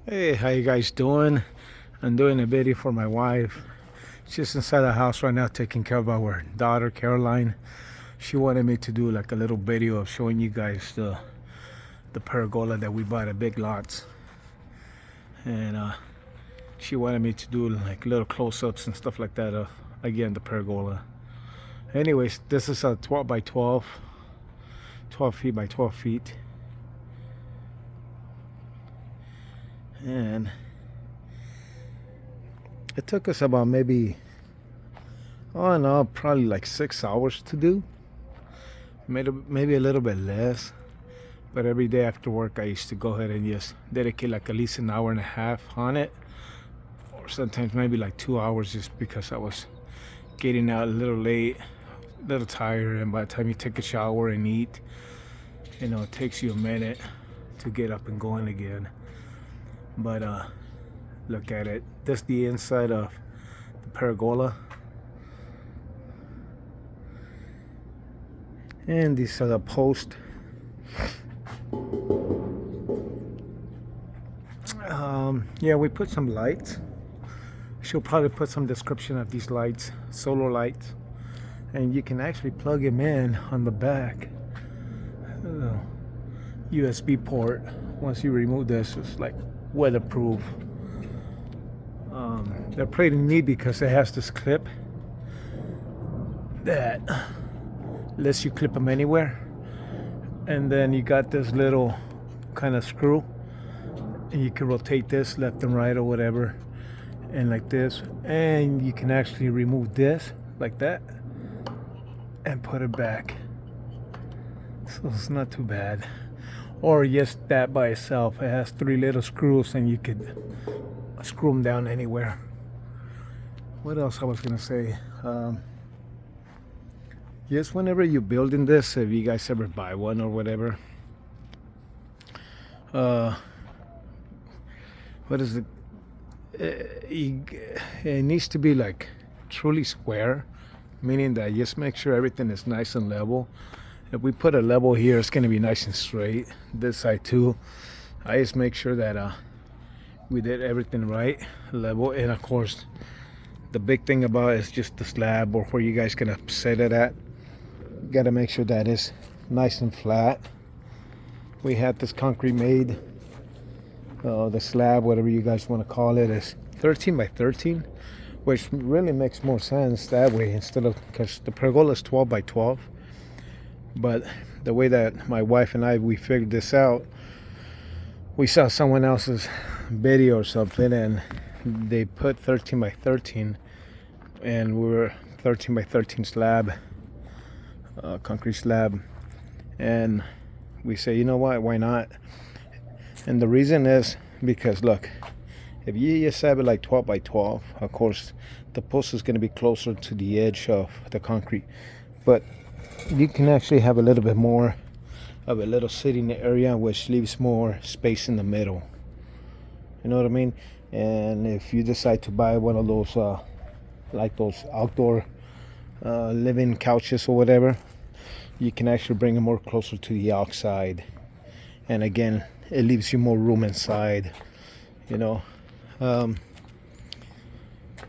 Hey, how you guys doing? I'm doing a video for my wife. She's inside the house right now taking care of our daughter Caroline. She wanted me to do like a little video of showing you guys the pergola that we bought at Big Lots, and she wanted me to do like little close-ups and stuff like that of again the pergola. Anyways, this is a 12 by 12 feet by 12 feet, and it took us about maybe, oh no, probably like 6 hours to do. Maybe a little bit less. But every day after work, I used to go ahead and just dedicate like at least an hour and a half on it, or sometimes maybe like 2 hours, just because I was getting out a little late, a little tired, and by the time you take a shower and eat, it takes you a minute to get up and going again. But look at it. That's the inside of the pergola, and these are the posts. Yeah, we put some lights. She'll probably put some description of these lights, solar lights, and you can actually plug them in on the back. USB port. Once you remove this, it's like weatherproof. They're pretty neat because it has this clip that lets you clip them anywhere, and then you got this little kind of screw, and you can rotate this left and right or whatever, and like this, and you can actually remove this like that and put it back, so it's not too bad. Or just that by itself. It has 3 little screws and you could screw them down anywhere. What else I was gonna say? Yes, whenever you're building this, if you guys ever buy one or whatever, what is it? It needs to be like truly square, meaning that just make sure everything is nice and level. If we put a level here, it's gonna be nice and straight. This side too. I just make sure that we did everything right, level, and of course, the big thing about it is just the slab, or where you guys gonna set it at. You gotta make sure that is nice and flat. We had this concrete made. The slab, whatever you guys want to call it, is 13 by 13, which really makes more sense that way, instead of, because the pergola is 12 by 12. But the way that my wife and we figured this out, we saw someone else's video or something, and they put 13 by 13, and we were 13 by 13 slab, concrete slab, and we say, you know what, why not? And the reason is because, look, if you just have it like 12 by 12, of course the post is going to be closer to the edge of the concrete, but you can actually have a little bit more of a little sitting area, which leaves more space in the middle. You know what I mean? And if you decide to buy one of those like those outdoor living couches or whatever, you can actually bring them more closer to the outside, and again, it leaves you more room inside.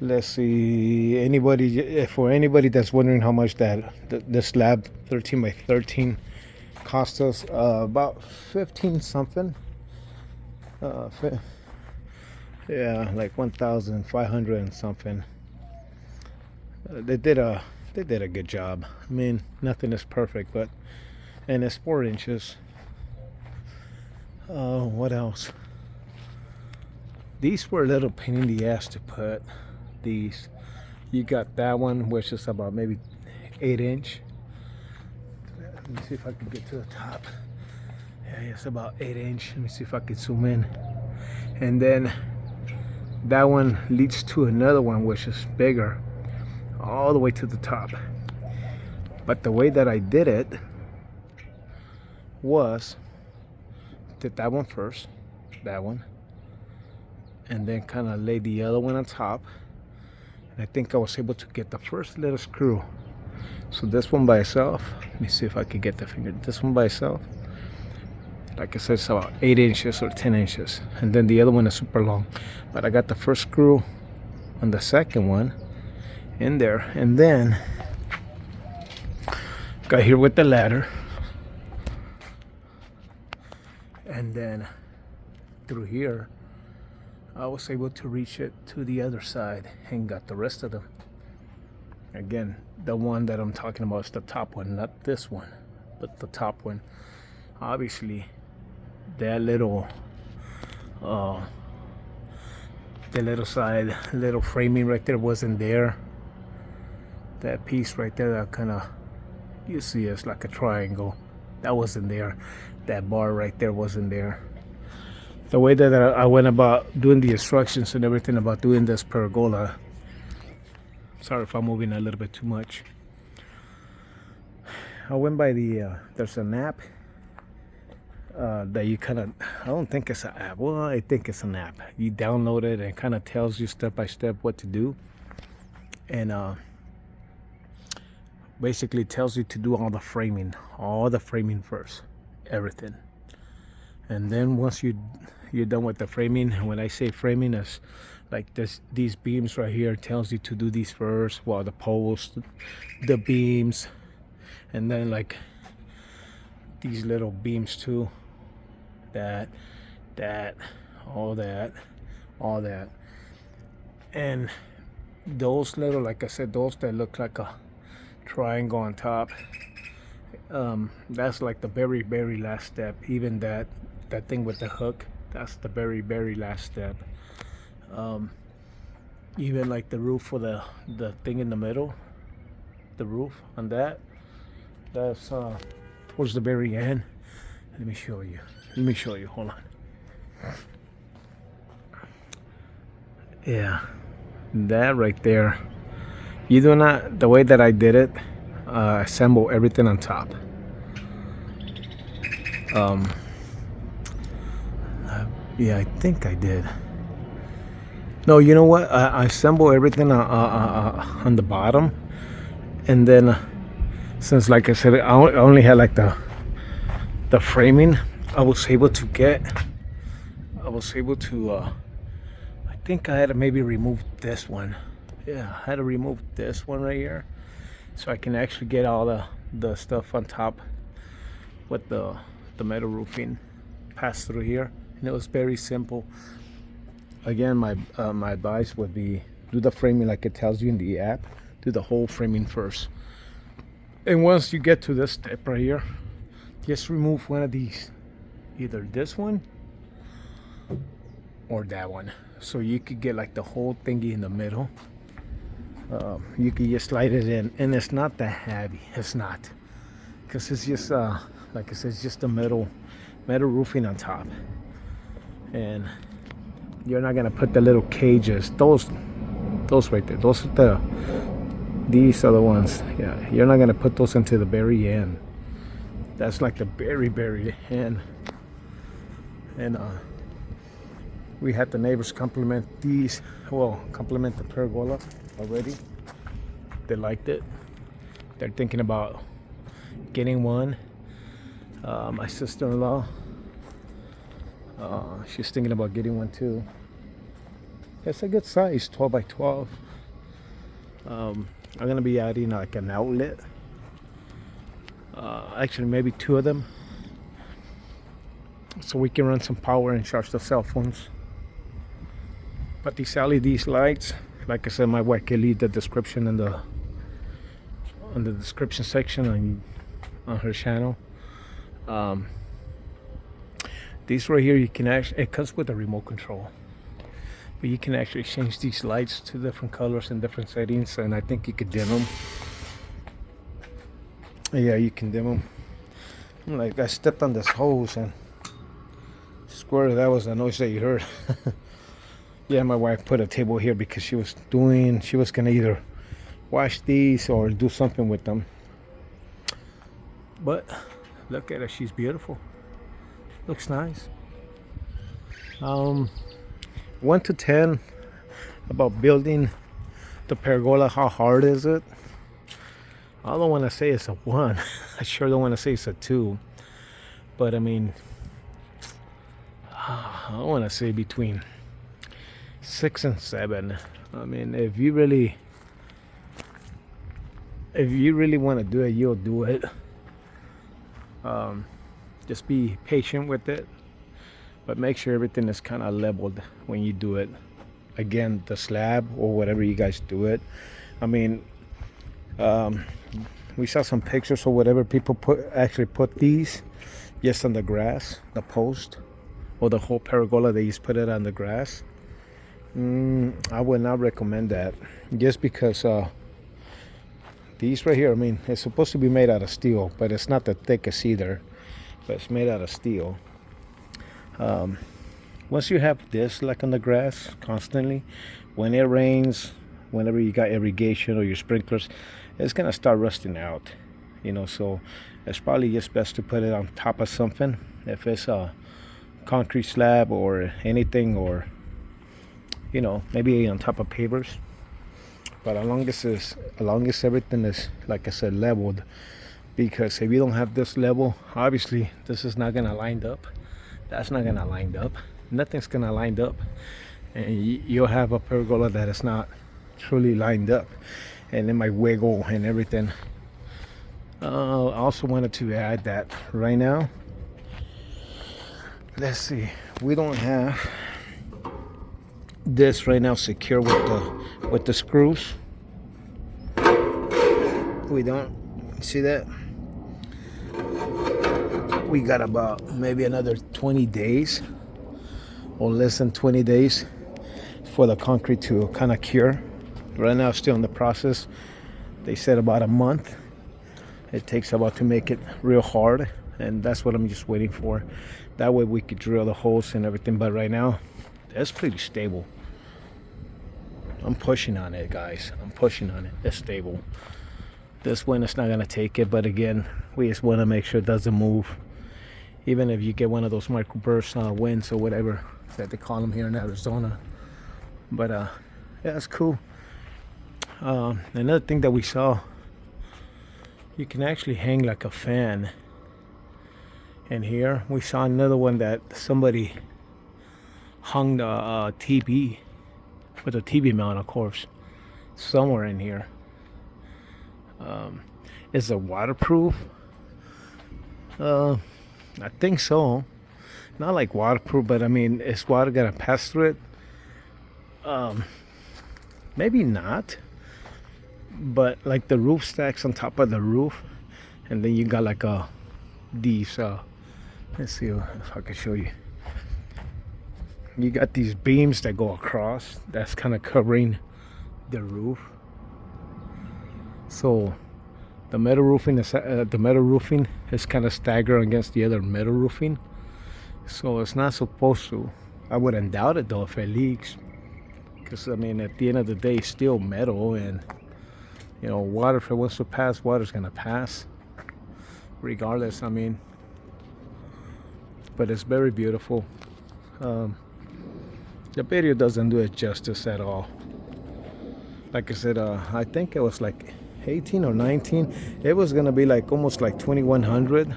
Let's see, for anybody that's wondering how much that the slab 13 by 13 cost us, about 15 something, yeah, like 1,500 and something. They did a good job. I mean, nothing is perfect, but, and it's 4 inches. What else? These were a little pain in the ass to put. These, you got that one, which is about maybe 8 inch. Let me see if I can get to the top. Yeah, it's about 8 inch. Let me see if I can zoom in. And then that one leads to another one, which is bigger, all the way to the top. But the way that I did it was, did that one first, that one, and then kind of lay the other one on top. And I think I was able to get the first little screw. So this one by itself, let me see if I could get the finger, this one by itself, like I said, it's about 8 inches or 10 inches, and then the other one is super long. But I got the first screw on the second one in there, and then got here with the ladder, and then through here I was able to reach it to the other side and got the rest of them. Again, the one that I'm talking about is the top one, not this one, but the top one. Obviously that little the little side, little framing right there wasn't there. That piece right there, that kind of, you see, it's like a triangle, that wasn't there. That bar right there wasn't there. The way that I went about doing the instructions and everything about doing this pergola, sorry if I'm moving a little bit too much, I went by the there's an app that you kind of, I don't think it's an app, well, I think it's an app. You download it and it kind of tells you step by step what to do, and basically tells you to do all the framing first, everything. And then once you're done with the framing, when I say framing, is like these beams right here, tells you to do these first, well, the posts, the beams, and then like these little beams too, that, all that, and those little, like I said, those that look like a triangle on top, that's like the very last step. Even that thing with the hook, that's the very last step. Even like the roof for the thing in the middle, the roof on that's towards the very end. Let me show you, hold on. Yeah, that right there, you do not, the way that I did it, assemble everything on top. Yeah, I think I did. No, you know what? I assemble everything on the bottom, and then since, like I said, I only had like the framing, I was able to I think I had to maybe remove this one. Yeah, I had to remove this one right here, so I can actually get all the stuff on top with the metal roofing pass through here. And it was very simple. Again, my advice would be, do the framing like it tells you in the app. Do the whole framing first, and once you get to this step right here, just remove one of these, either this one or that one, so you could get like the whole thingy in the middle. You could just slide it in, and it's not that heavy. It's not, because it's just like I said, it's just a metal roofing on top, and you're not gonna put the little cages, those right there, these are the ones. Yeah, you're not gonna put those into the very end. That's like the very end. And we had the neighbors compliment these, well, compliment the pergola already. They liked it. They're thinking about getting one. My sister-in-law, she's thinking about getting one too. It's a good size, 12 by 12. I'm gonna be adding like an outlet, actually maybe 2 of them, so we can run some power and charge the cell phones. But these LED lights, like I said, my wife can leave the description in the description section on her channel. These right here, you can actually, it comes with a remote control, but you can actually change these lights to different colors and different settings, and I think you could dim them. Yeah, you can dim them. Like, I stepped on this hose and square, that was the noise that you heard. Yeah, my wife put a table here because she was gonna either wash these or do something with them. But look at her, she's beautiful. Looks nice. 1 to 10 about building the pergola. How hard is it? I don't want to say it's a 1. I sure don't want to say it's a 2. But I mean, I want to say between 6 and 7. I mean, if you really want to do it, you'll do it. Just be patient with it, but make sure everything is kind of leveled when you do it. Again, the slab or whatever you guys do it. I mean, we saw some pictures or whatever, people actually put these just on the grass, the post, or the whole pergola. They just put it on the grass. I would not recommend that, just because these right here, I mean, it's supposed to be made out of steel, but it's not the thickest either, but it's made out of steel. Once you have this like on the grass constantly, when it rains, whenever you got irrigation or your sprinklers, it's gonna start rusting out, you know. So it's probably just best to put it on top of something, if it's a concrete slab or anything, or you know, maybe on top of pavers. But as long as everything is, like I said, leveled, because if you don't have this level, obviously this is not gonna line up, that's not gonna line up, nothing's gonna line up, and you'll have a pergola that is not truly lined up, and it might wiggle and everything. I also wanted to add that right now, let's see, we don't have this right now secure with the screws. We don't see that. We got about maybe another 20 days or less than 20 days for the concrete to kind of cure. Right now, still in the process. They said about a month. It takes about to make it real hard, and that's what I'm just waiting for. That way we could drill the holes and everything. But right now, that's pretty stable. I'm pushing on it, guys. I'm pushing on it. It's stable. This wind is not gonna take it, but again, we just want to make sure it doesn't move. Even if you get one of those microburst winds or whatever that they call them here in Arizona. But yeah, it's cool. Another thing that we saw, you can actually hang like a fan. And here we saw another one that somebody hung the TV, with a TV mount, of course, somewhere in here. Is it waterproof? I think so. Not like waterproof, but I mean, is water gonna pass through it? Maybe not. But like the roof stacks on top of the roof, and then you got like these. Let's see if I can show you. You got these beams that go across. That's kind of covering the roof. So the metal roofing is kind of staggered against the other metal roofing. So it's not supposed to. I wouldn't doubt it though if it leaks, because I mean, at the end of the day, it's still metal, and you know, water, if it wants to pass, water's gonna pass regardless. I mean, but it's very beautiful. The video doesn't do it justice at all. Like I said, I think it was like 18 or 19. It was gonna be like almost like 2,100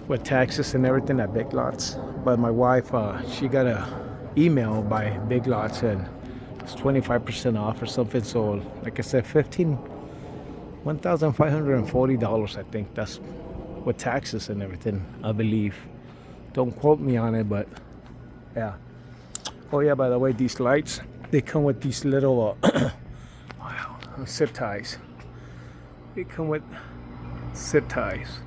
with taxes and everything at Big Lots. But my wife, she got a email by Big Lots, and it's 25% off or something. So like I said, $1,540, I think. That's with taxes and everything, I believe. Don't quote me on it, but yeah. Oh yeah, by the way, these lights, they come with these little zip ties. They come with zip ties.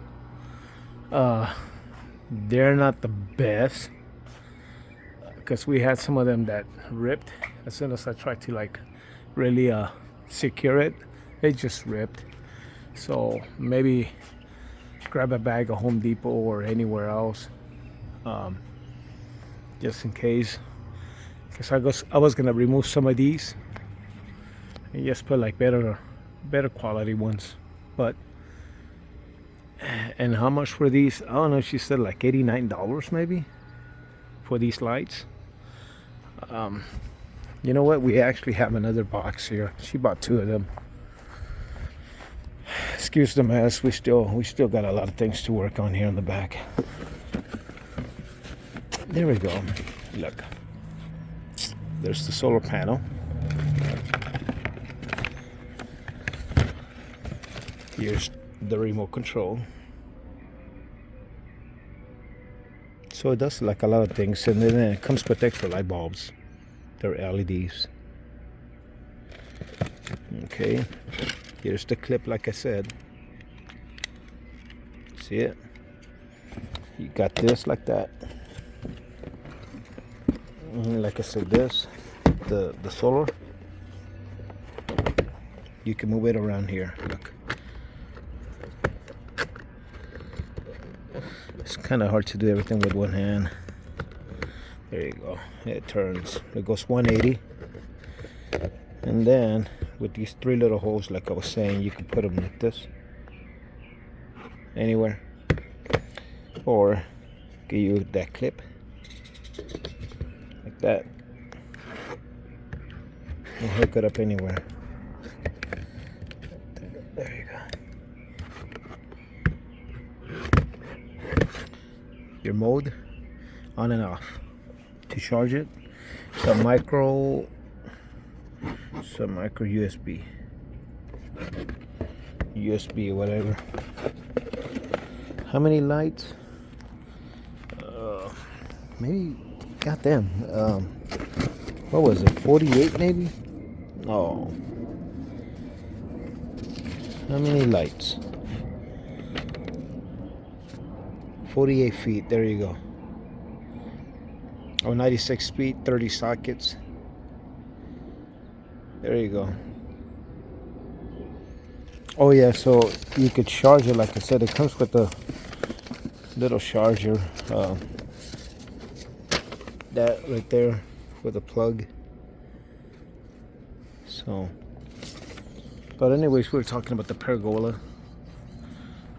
They're not the best, because we had some of them that ripped as soon as I tried to like really secure it. It just ripped. So maybe grab a bag of Home Depot or anywhere else, just in case. Because I was gonna remove some of these and just put like better quality ones. But, and how much for these? I don't know. She said like $89 maybe for these lights. You know what? We actually have another box here. She bought 2 of them. Excuse the mess. We still got a lot of things to work on here in the back. There we go. Look, there's the solar panel. Here's the remote control. So it does like a lot of things, and then it comes with extra light bulbs. They're LEDs. Okay, here's the clip, like I said. See it? You got this like that. And like I said, this, the solar, you can move it around here. Look. It's kind of hard to do everything with one hand. There you go. It turns. It goes 180. And then with these 3 little holes, like I was saying, you can put them like this. Anywhere. Or you use that clip. Like that. And hook it up anywhere. There you go. Your mode on and off. To charge it, some micro USB whatever. How many lights? Maybe, goddamn, what was it, 48 maybe? Oh, how many lights? 48 feet, there you go. Oh, 96 feet, 30 sockets. There you go. Oh yeah, so you could charge it, like I said, it comes with a little charger. That right there with a plug. So, but anyways, we were talking about the pergola.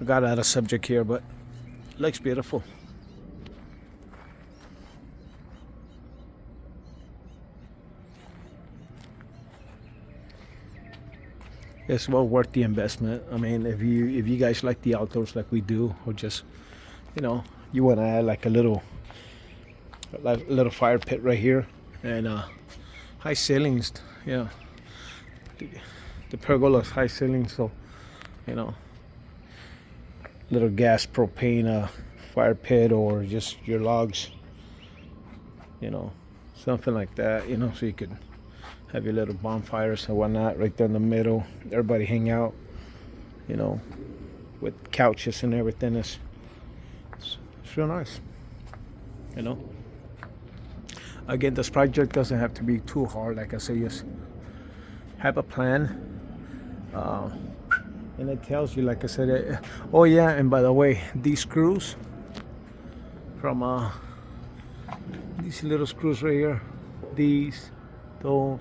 I got out of subject here, but it looks beautiful. It's well worth the investment. I mean, if you guys like the outdoors like we do, or just, you know, you want to add like a little fire pit right here, and high ceilings. Yeah, the pergola's high ceilings, so you know, little gas propane fire pit, or just your logs, you know, something like that, you know, so you could have your little bonfires and whatnot right there in the middle. Everybody hang out, you know, with couches and everything. It's real nice, you know. Again, this project doesn't have to be too hard. Like I say, just have a plan. And it tells you, like I said, oh yeah, and by the way, these screws from these little screws right here, those,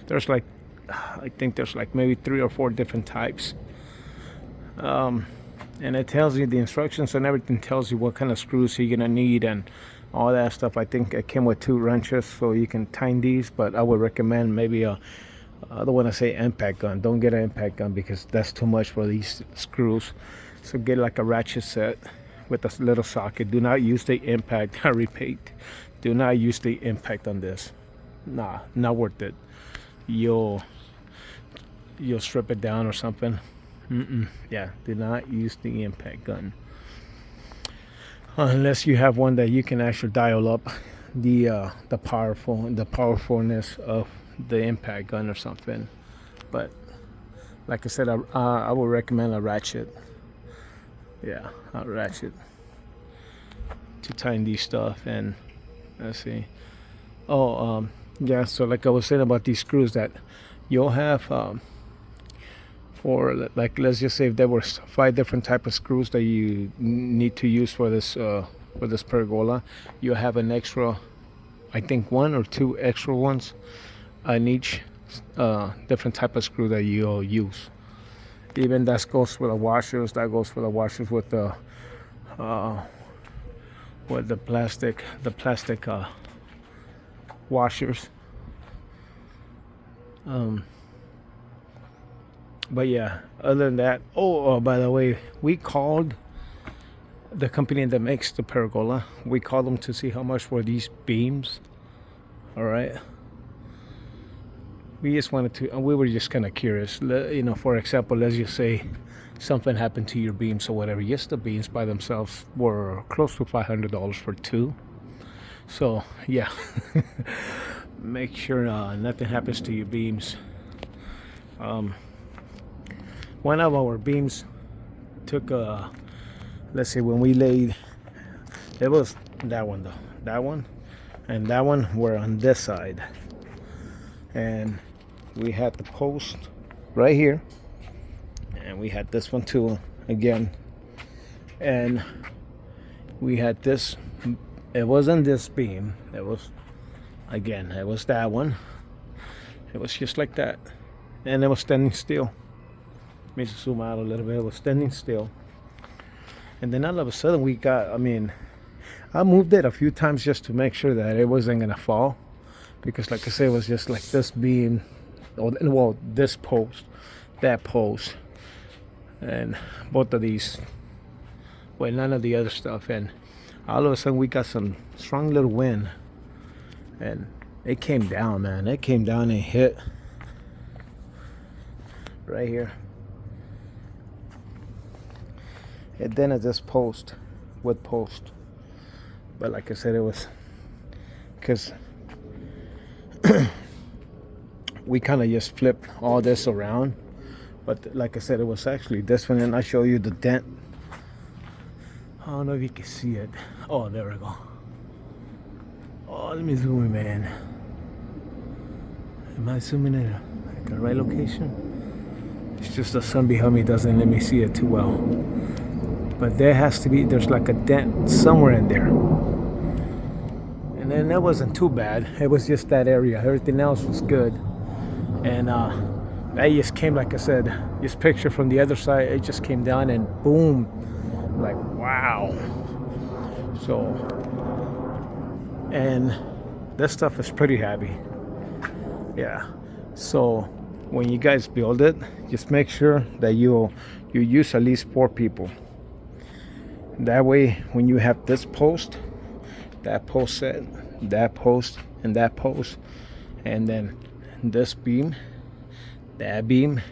there's like, I think there's like maybe 3 or 4 different types. And it tells you the instructions, and everything tells you what kind of screws you're gonna need and all that stuff. I think it came with 2 wrenches, so you can tighten these, but I would recommend maybe I don't want to say impact gun. Don't get an impact gun because that's too much for these screws. So get like a ratchet set with a little socket. Do not use the impact. I repeat, do not use the impact on this. Nah, not worth it. You'll strip it down or something. Yeah, do not use the impact gun unless you have one that you can actually dial up the powerfulness of the impact gun or something. But like I said, I would recommend a ratchet. Yeah, a ratchet to tighten these stuff. And let's see. Oh, yeah. So like I was saying about these screws, that you'll have for, like, let's just say if there were 5 different type of screws that you need to use for this pergola, you have an extra, I think 1 or 2 extra ones on each different type of screw that you'll use. Even that goes for the washers. That goes for the washers with the plastic washers. But yeah, other than that, by the way, we called the company that makes the pergola. We called them to see how much were these beams. All right. We just wanted to, we were just kind of curious. You know, for example, let's just say something happened to your beams or whatever. Yes, the beams by themselves were close to $500 for two. So yeah, make sure nothing happens to your beams. One of our beams took let's say when we laid, it was that one though, that one and that one were on this side, and we had the post right here, and we had this one too again, and we had this. It wasn't this beam, it was again, it was that one. It was just like that, and it was standing still. Let me zoom out a little bit. It was standing still, and then all of a sudden we got, I mean, I moved it a few times just to make sure that it wasn't gonna fall, because like I said, it was just like this beam, well, this post, that post, and both of these, well, none of the other stuff, and all of a sudden we got some strong little wind, and it came down, man. It came down and hit right here. And then at this post, wood post. But like I said, it was because we kind of just flipped all this around. But like I said, it was actually this one, and I show you the dent. I don't know if you can see it. Oh, there we go. Oh, let me zoom in, man. Am I zooming in at the right location? It's just the sun behind me doesn't let me see it too well. But there has to be, there's like a dent somewhere in there. And then that wasn't too bad. It was just that area. Everything else was good. And that just came, like I said, this picture from the other side, it just came down and boom. Like, wow. So, and this stuff is pretty heavy. Yeah. So when you guys build it, just make sure that you use at least 4 people. That way, when you have this post, that post set, that post, and that post, and then this beam, that beam,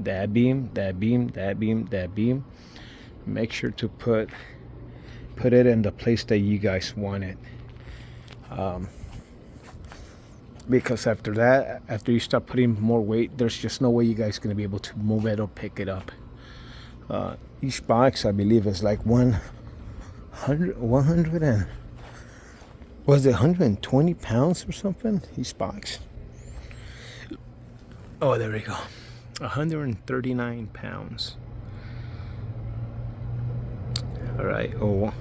that beam, that beam, that beam, that beam, make sure to put it in the place that you guys want it. Because after that, after you start putting more weight, there's just no way you guys going to be able to move it or pick it up. Each box, I believe, is like 100 and was it 120 pounds or something? Each box. Oh, there we go. 139 pounds. All right. Oh,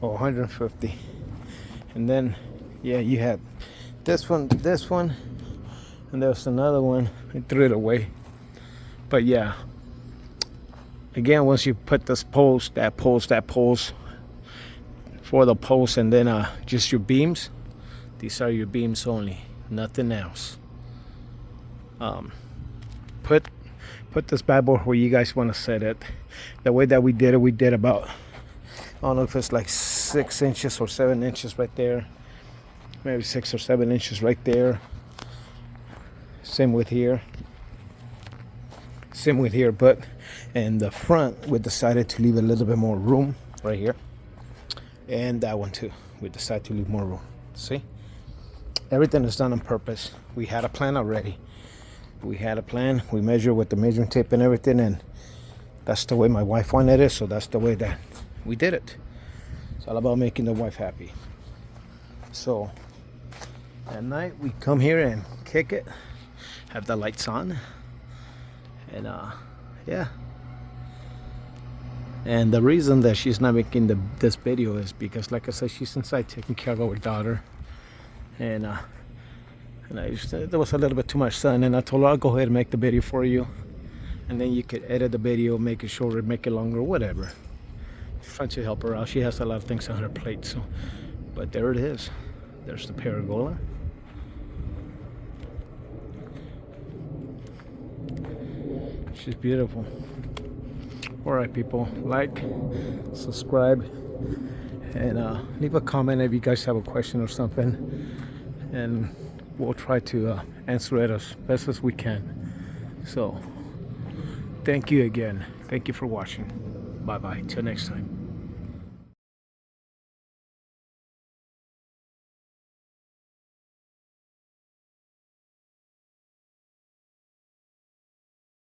150. And then, yeah, you had this one, and there's another one. I threw it away. But yeah, again, once you put this post, that post for the post, and then just your beams, these are your beams only, nothing else. Put this bad boy where you guys want to set it. The way that we did it, we did about, I don't know if it's like 6 inches or 7 inches right there, maybe 6 or 7 inches right there. Same with here, but in the front we decided to leave a little bit more room right here, and that one too, we decided to leave more room. See, everything is done on purpose. We had a plan already. We measured with the measuring tape and everything, and that's the way my wife wanted it, so that's the way that we did it. It's all about making the wife happy. So at night we come here and kick it, have the lights on, and yeah. And the reason that she's not making this video is because, like I said, she's inside taking care of our daughter, and there was a little bit too much sun, and I told her I'll go ahead and make the video for you, and then you could edit the video, make it shorter, make it longer, whatever. Just trying to help her out. She has a lot of things on her plate, so. But there it is. There's the pergola. She's beautiful. All right, people, like, subscribe, and leave a comment if you guys have a question or something, and we'll try to answer it as best as we can. So thank you again. Thank you for watching. Bye bye till next time.